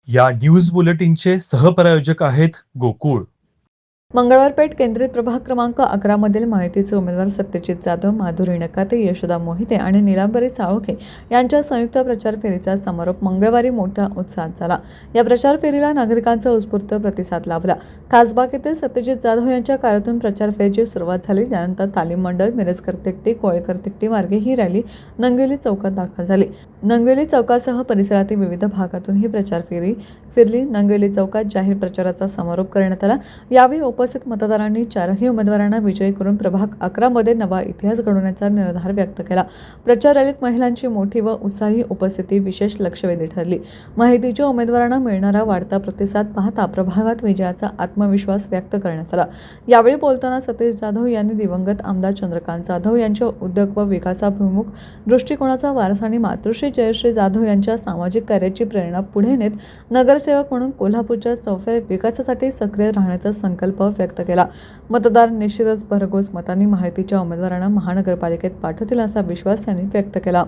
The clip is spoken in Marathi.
या न्यूज बुलेटिनचे सहप्रायोजक आहेत गोकुळ. मंगळवार पेठ केंद्रित प्रभाग क्रमांक 11 मधील माहितीचे उमेदवार सत्यजित जाधव, माधुरी नकाते, यशोदा मोहिते आणि निलांबरी साळोखे यांच्या संयुक्त प्रचार फेरीचा समारोप मंगळवारी मोठ्या उत्साहात झाला. या प्रचार फेरीला नागरिकांचा उत्स्फूर्त प्रतिसाद लाभला. खासबाग येथे सत्यजित जाधव यांच्या कार्यातून प्रचार फेरीची सुरुवात झाली. त्यानंतर तालीम मंडळ, मिरजकर तिकटी, कोळेकर तिकटी मार्गे ही रॅली नंगवेली चौकात दाखल झाली. नंगवेली चौकासह परिसरातील विविध भागातून ही प्रचार फेरी फिरली. नंगवेली चौकात जाहीर प्रचाराचा समारोप करण्यात आला. यावेळी उपस्थित मतदारांनी चारही उमेदवारांना विजयी करून प्रभाग 11 मध्ये नवा इतिहास घडवण्याचा निर्धार व्यक्त केला. प्रचार रॅलीत महिलांची मोठी व उत्साही उपस्थिती विशेष लक्षवेधी ठरली. माहितीच्या उमेदवारांना मिळणारा वाढता प्रतिसाद पाहता प्रभागात विजयाचा आत्मविश्वास व्यक्त करण्यात आला. यावेळी बोलताना सतीश जाधव यांनी दिवंगत आमदार चंद्रकांत जाधव यांच्या उद्योग व विकासाभिमुख दृष्टिकोनाचा वारसा आणि मातृश्री जयश्री जाधव यांच्या सामाजिक कार्याची प्रेरणा पुढे नेत नगरसेवक म्हणून कोल्हापूरच्या चौफेर विकासासाठी सक्रिय राहण्याचा संकल्प व्यक्त केला. मतदार निश्चितच भरघोस मतांनी माहितीच्या उमेदवारांना महानगरपालिकेत पाठवतील असा विश्वास त्यांनी व्यक्त केला.